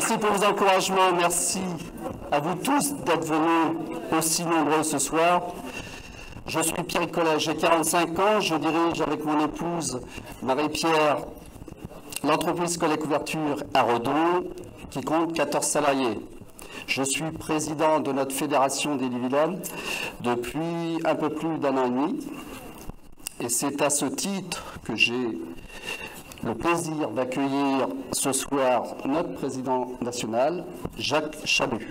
Merci pour vos encouragements, merci à vous tous d'être venus aussi nombreux ce soir. Je suis Pierre Collet, j'ai 45 ans, je dirige avec mon épouse Marie-Pierre l'entreprise Collet Couverture à Redon qui compte 14 salariés. Je suis président de notre fédération d'Ille-et-Vilaine depuis un peu plus d'1 an et demi. Et c'est à ce titre que j'ai le plaisir d'accueillir ce soir notre président national, Jacques Chanu.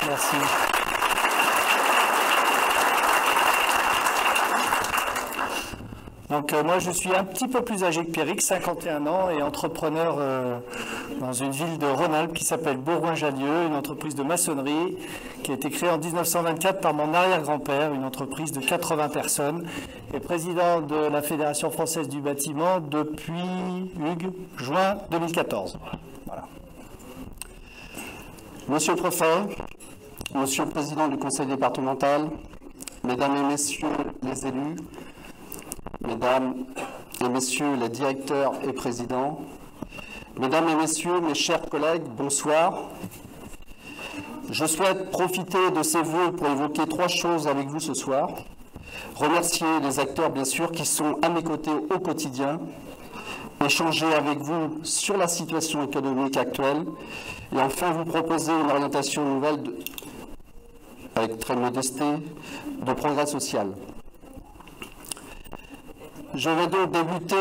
Merci. Donc moi je suis un petit peu plus âgé que Pierrick, 51 ans et entrepreneur dans une ville de Rhône-Alpes qui s'appelle Bourgoin-Jallieu, une entreprise de maçonnerie qui a été créée en 1924 par mon arrière-grand-père, une entreprise de 80 personnes, et président de la Fédération française du bâtiment depuis, Hugues, juin 2014. Voilà. Monsieur le préfet, monsieur le président du conseil départemental, mesdames et messieurs les élus, mesdames et messieurs les directeurs et présidents, mesdames et messieurs, mes chers collègues, bonsoir. Je souhaite profiter de ces vœux pour évoquer 3 choses avec vous ce soir. Remercier les acteurs, bien sûr, qui sont à mes côtés au quotidien, échanger avec vous sur la situation économique actuelle et enfin vous proposer une orientation nouvelle, avec très modestie, de progrès social. Je vais donc débuter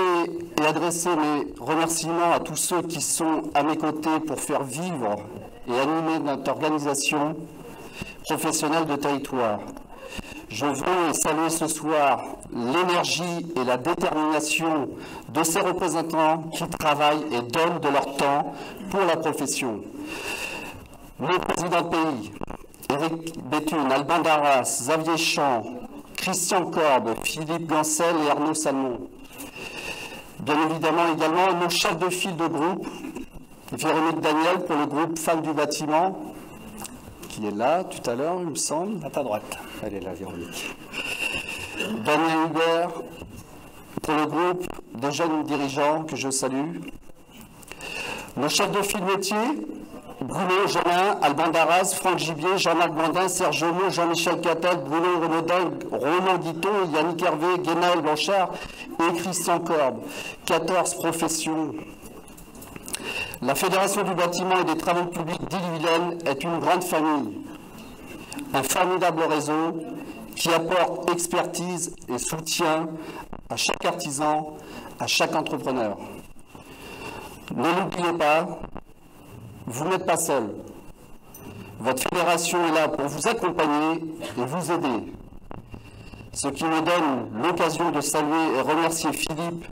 et adresser mes remerciements à tous ceux qui sont à mes côtés pour faire vivre et animer notre organisation professionnelle de territoire. Je veux saluer ce soir l'énergie et la détermination de ces représentants qui travaillent et donnent de leur temps pour la profession. Nos présidents de pays, Éric Béthune, Alban Darras, Xavier Champ, Christian Corbe, Philippe Gancel et Arnaud Salmon. Bien évidemment également nos chefs de file de groupe, Véronique Daniel pour le groupe Femmes du bâtiment, qui est là tout à l'heure, il me semble. À ta droite. Elle est là, Véronique. Daniel Hubert pour le groupe des jeunes dirigeants que je salue. Nos chefs de file métier, Bruno Jeanin, Alban Darras, Franck Gibier, Jean-Marc Blandin, Serge Aumont, Jean-Michel Cattel, Bruno Renaudin, Roland Guiton, Yannick Hervé, Guénaël Blanchard et Christian Corbe. 14 professions. La Fédération du bâtiment et des travaux publics d'Ille-et-Vilaine est une grande famille, un formidable réseau qui apporte expertise et soutien à chaque artisan, à chaque entrepreneur. Ne l'oubliez pas, vous n'êtes pas seul. Votre fédération est là pour vous accompagner et vous aider. Ce qui me donne l'occasion de saluer et remercier Philippe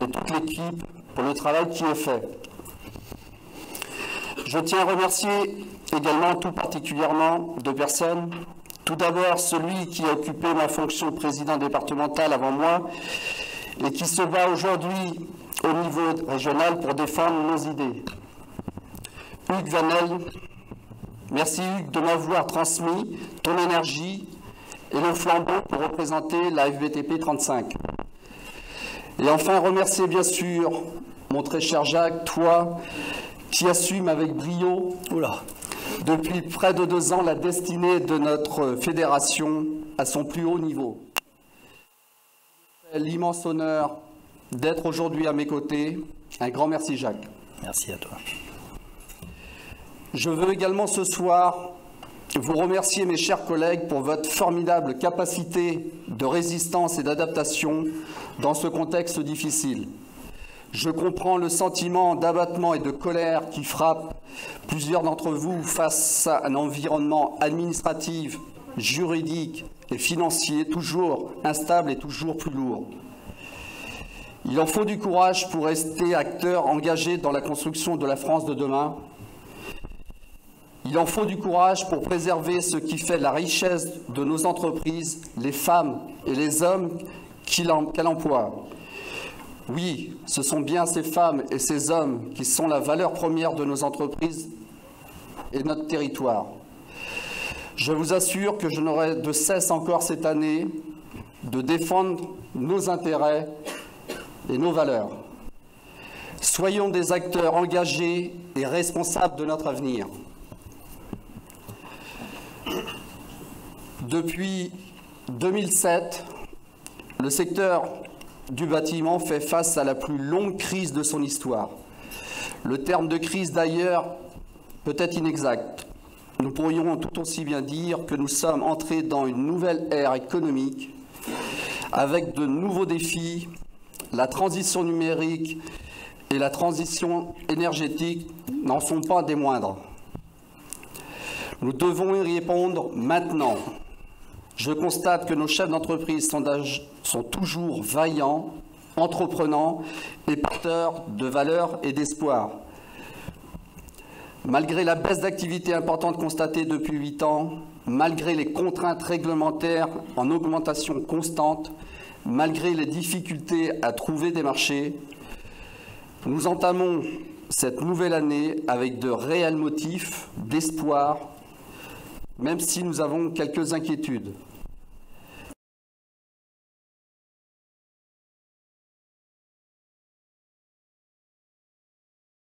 et toute l'équipe pour le travail qui est fait. Je tiens à remercier également tout particulièrement 2 personnes. Tout d'abord, celui qui a occupé ma fonction de président départemental avant moi et qui se bat aujourd'hui au niveau régional pour défendre nos idées. Hugues Vanel, merci Hugues de m'avoir transmis ton énergie et le flambeau pour représenter la FBTP 35. Et enfin, remercier bien sûr mon très cher Jacques, toi, qui assume avec brio, depuis près de 2 ans, la destinée de notre fédération à son plus haut niveau. L'immense honneur d'être aujourd'hui à mes côtés. Un grand merci, Jacques. Merci à toi. Je veux également ce soir vous remercier, mes chers collègues, pour votre formidable capacité de résistance et d'adaptation dans ce contexte difficile. Je comprends le sentiment d'abattement et de colère qui frappe plusieurs d'entre vous face à un environnement administratif, juridique et financier toujours instable et toujours plus lourd. Il en faut du courage pour rester acteur engagé dans la construction de la France de demain. Il en faut du courage pour préserver ce qui fait la richesse de nos entreprises, les femmes et les hommes qu'elle emploie. Oui, ce sont bien ces femmes et ces hommes qui sont la valeur première de nos entreprises et notre territoire. Je vous assure que je n'aurai de cesse encore cette année de défendre nos intérêts et nos valeurs. Soyons des acteurs engagés et responsables de notre avenir. Depuis 2007, le secteur du bâtiment fait face à la plus longue crise de son histoire. Le terme de crise, d'ailleurs, peut être inexact. Nous pourrions tout aussi bien dire que nous sommes entrés dans une nouvelle ère économique avec de nouveaux défis, la transition numérique et la transition énergétique n'en sont pas des moindres. Nous devons y répondre maintenant. Je constate que nos chefs d'entreprise sont toujours vaillants, entreprenants et porteurs de valeurs et d'espoir. Malgré la baisse d'activité importante constatée depuis 8 ans, malgré les contraintes réglementaires en augmentation constante, malgré les difficultés à trouver des marchés, nous entamons cette nouvelle année avec de réels motifs d'espoir, même si nous avons quelques inquiétudes.